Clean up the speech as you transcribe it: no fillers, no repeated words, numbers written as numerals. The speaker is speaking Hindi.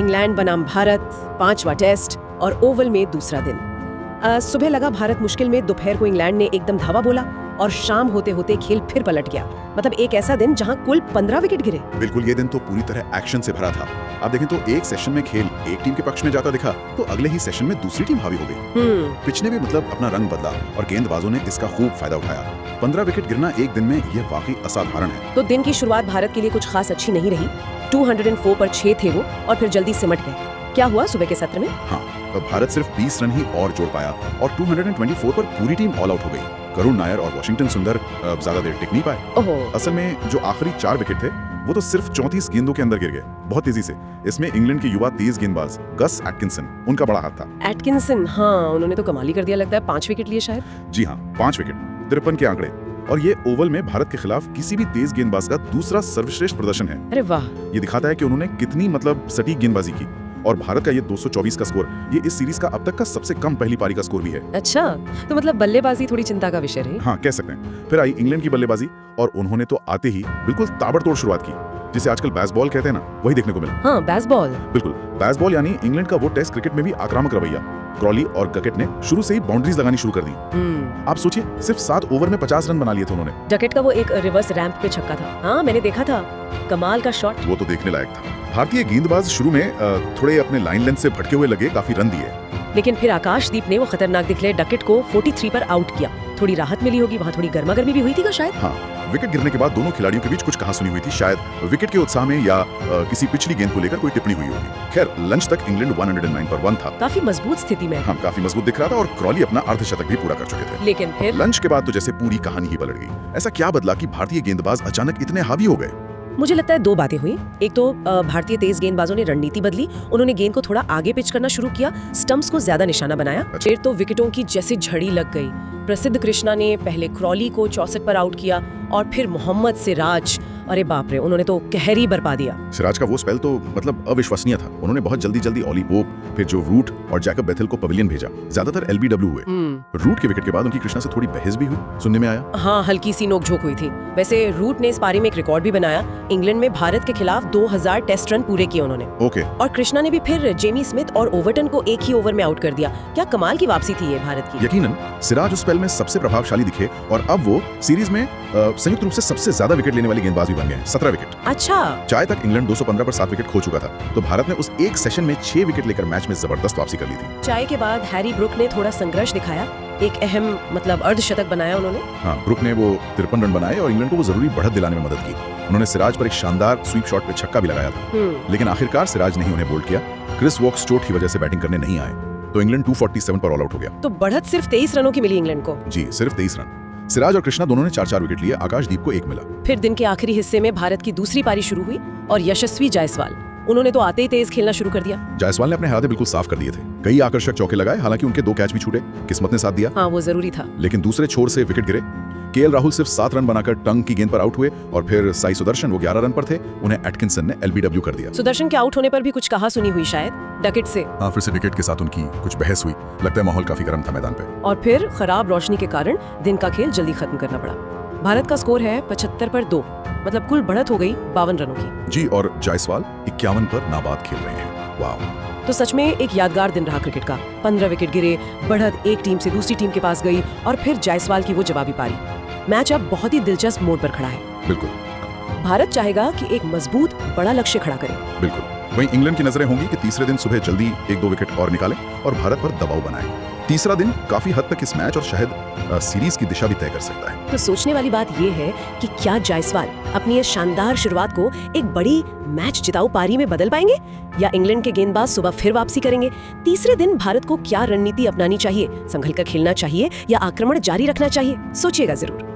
इंग्लैंड बनाम भारत, 5वां टेस्ट और ओवल में दूसरा दिन। सुबह लगा भारत मुश्किल में, दोपहर को इंग्लैंड ने एकदम धावा बोला और शाम होते होते खेल फिर पलट गया। मतलब एक ऐसा दिन जहां कुल 15 विकेट गिरे। बिल्कुल, ये दिन तो पूरी तरह एक्शन से भरा था। आप देखें तो एक सेशन में खेल एक टीम के पक्ष में जाता दिखा तो अगले ही सेशन में दूसरी टीम हावी हो गई। पिच ने भी मतलब अपना रंग बदला और गेंदबाजों ने इसका खूब फायदा उठाया। 15 विकेट गिरना एक दिन में यह वाकई असाधारण है। तो दिन की शुरुआत भारत के लिए कुछ खास अच्छी नहीं रही। 204 पर 6 थे वो और फिर जल्दी सिमट गए। क्या हुआ सुबह के सत्र में? हाँ, भारत सिर्फ 20 रन ही और जोड़ पाया और 224 पर पूरी टीम ऑल आउट हो गई। करुण नायर और वॉशिंगटन सुंदर ज्यादा देर टिक नहीं पाए। असल में जो आखिरी 4 विकेट थे वो तो सिर्फ 34 गेंदों के अंदर गिर गए, बहुत तेजी से। इसमें इंग्लैंड के युवा तेज गेंदबाज गस एटकिंसन, उनका बड़ा हाथ था। एटकिंसन, हाँ, उन्होंने तो कमाल ही कर दिया लगता है। 5 विकेट लिए शायद। जी हाँ, 5 विकेट, 53 के आंकड़े। और ये ओवल में भारत के खिलाफ किसी भी तेज गेंदबाज का दूसरा सर्वश्रेष्ठ प्रदर्शन है। अरे वाह! ये दिखाता है कि उन्होंने कितनी मतलब सटीक गेंदबाजी की। और भारत का ये 224 का स्कोर, ये इस सीरीज का अब तक का सबसे कम पहली पारी का स्कोर भी है। अच्छा, तो मतलब बल्लेबाजी थोड़ी चिंता का विषय रही। हाँ, कह सकते हैं। फिर आई इंग्लैंड की बल्लेबाजी और उन्होंने तो आते ही बिल्कुल ताबड़तोड़ शुरुआत की, जिसे आजकल बेसबॉल कहते हैं ना, वही देखने को मिला। हाँ, बेसबॉल। बिल्कुल, बेसबॉल यानी इंग्लैंड का वो टेस्ट क्रिकेट में भी आक्रामक रवैया। क्रॉली और गकेट ने शुरू से ही बाउंड्रीज लगानी शुरू कर दी। आप सोचिए, सिर्फ 7 ओवर में 50 रन बना लिए थे उन्होंने। डकेट का वो एक रिवर्स रैंप पे छक्का था। हाँ, मैंने देखा था, कमाल का शॉट। वो तो देखने लायक था। भारतीय गेंदबाज शुरू में थोड़े अपने लाइन लेंथ से भटके हुए लगे, काफी रन दिए। लेकिन फिर आकाशदीप ने वो खतरनाक दिखले डकेट को 43 पर आउट किया। थोड़ी राहत मिली होगी, वहाँ थोड़ी गर्मागर्मी भी हुई थी क्या शायद? हाँ, विकेट गिरने के बाद दोनों खिलाड़ियों के बीच कुछ कहासुनी हुई थी। शायद विकेट के उत्साह में या किसी पिछली गेंद को लेकर कोई टिप्पणी हुई होगी। खैर, लंच तक इंग्लैंड 109 पर 1 था। काफी मजबूत स्थिति में। हाँ, काफी मजबूत दिख रहा था और क्रॉली अपना अर्धशतक भी पूरा कर चुके थे। लेकिन फिर लंच के बाद तो जैसे पूरी कहानी ही पलट गई। ऐसा क्या बदला कि भारतीय गेंदबाज अचानक इतने हावी हो गए? मुझे लगता है 2 बातें हुई। एक तो भारतीय तेज गेंदबाजों ने रणनीति बदली, उन्होंने गेंद को थोड़ा आगे पिच करना शुरू किया, स्टंप्स को ज्यादा निशाना बनाया। फिर तो विकेटों की जैसे झड़ी लग गई। प्रसिद्ध कृष्णा ने पहले क्रॉली को 64 पर आउट किया और फिर मोहम्मद सिराज, अरे बाप रे, उन्होंने तो कहर ही बरपा दिया। सिराज का वो स्पेल तो मतलब अविश्वसनीय था। उन्होंने बहुत जल्दी ऑली पोप, फिर जो रूट और जैकब बेथेल को पवेलियन भेजा। ज्यादातर LBW हुए। रूट के विकेट के बाद उनकी कृष्णा से थोड़ी बहस भी हुई, सुनने में आया। हाँ, हल्की सी नोकझोंक हुई थी। वैसे रूट ने इस पारी में एक रिकॉर्ड भी बनाया। इंग्लैंड में भारत के खिलाफ 2000 टेस्ट रन पूरे किए उन्होंने। ओके। और कृष्णा ने भी फिर जेमी स्मिथ और ओवर्टन को एक ही ओवर में आउट कर दिया। क्या कमाल की वापसी थी ये भारत की। यकीनन सिराज उस स्पेल में सबसे प्रभावशाली दिखे और अब वो सीरीज में संयुक्त रूप से सबसे ज्यादा विकेट लेने वाली गेंदबाज भी बन गए। 17 विकेट। अच्छा। चाय तक इंग्लैंड 215 पर 7 विकेट खो चुका था, तो भारत ने उस एक सेशन में 6 विकेट लेकर मैच में जबरदस्त वापसी कर ली थी। चाय के बाद हैरी ब्रुक ने थोड़ा संघर्ष दिखाया, एक अहम मतलब अर्धशतक बनाया उन्होंने। हाँ, ब्रुक ने वो 53 रन बनाए और इंग्लैंड को वो जरूरी बढ़त दिलाने में मदद की। उन्होंने सिराज पर एक शानदार स्वीप शॉट पे छक्का भी लगाया था। लेकिन आखिरकार सिराज ने ही उन्हें बोल्ड किया। क्रिस वोक्स चोट की वजह से बैटिंग करने नहीं आए, तो इंग्लैंड 247 पर ऑल आउट हो गया। तो बढ़त सिर्फ 23 रनों की मिली इंग्लैंड को। जी, सिर्फ 23 रन। सिराज और कृष्णा दोनों ने 4-4 विकेट लिए, आकाशदीप को 1 मिला। फिर दिन के आखिरी हिस्से में भारत की दूसरी पारी शुरू हुई और यशस्वी जायसवाल, उन्होंने तो आते ही तेज खेलना शुरू कर दिया। जायसवाल ने अपने हाथ बिल्कुल साफ कर दिए थे। कई आकर्षक चौके लगाए, हालांकि उनके 2 कैच भी छूटे। किस्मत ने साथ दिया। हाँ, वो जरूरी था। लेकिन दूसरे छोर से विकेट गिरे। KL राहुल सिर्फ 7 रन बनाकर टंग की गेंद पर आउट हुए और फिर साई सुदर्शन, वो 11 रन पर थे, उन्हें एटकिंसन ने LBW कर दिया। सुदर्शन के आउट होने पर भी कुछ कहा सुनी हुई शायद डकेट से। हाँ, फिर से विकेट के साथ उनकी कुछ बहस हुई। लगता है माहौल काफी गर्म था मैदान पे। और फिर खराब रोशनी के कारण दिन का खेल जल्दी खत्म करना पड़ा। भारत का स्कोर है 75 पर 2, मतलब कुल बढ़त हो गई 52 रनों की। जी, और जायसवाल 51 पर नाबाद खेल रहे हैं। वाह! तो सच में एक यादगार दिन रहा क्रिकेट का। 15 विकेट गिरे, बढ़त एक टीम से दूसरी टीम के पास गई और फिर जायसवाल की वो जवाबी पारी। मैच अब बहुत ही दिलचस्प मोड़ पर खड़ा है। बिल्कुल। भारत चाहेगा कि एक मजबूत बड़ा लक्ष्य खड़ा करे। बिल्कुल। वहीं इंग्लैंड की नजरें होंगी कि तीसरे दिन सुबह जल्दी 1-2 विकेट और निकालें और भारत पर दबाव बनाएं। तीसरा दिन काफी हद तक इस मैच और शायद सीरीज की दिशा भी तय कर सकता है। तो सोचने वाली बात ये है कि क्या जायसवाल अपनी ये शानदार शुरुआत को एक बड़ी मैच जिताऊ पारी में बदल पाएंगे या इंग्लैंड के गेंदबाज सुबह फिर वापसी करेंगे? तीसरे दिन भारत को क्या रणनीति अपनानी चाहिए? संभल कर खेलना चाहिए या आक्रमण जारी रखना चाहिए? सोचिएगा जरूर।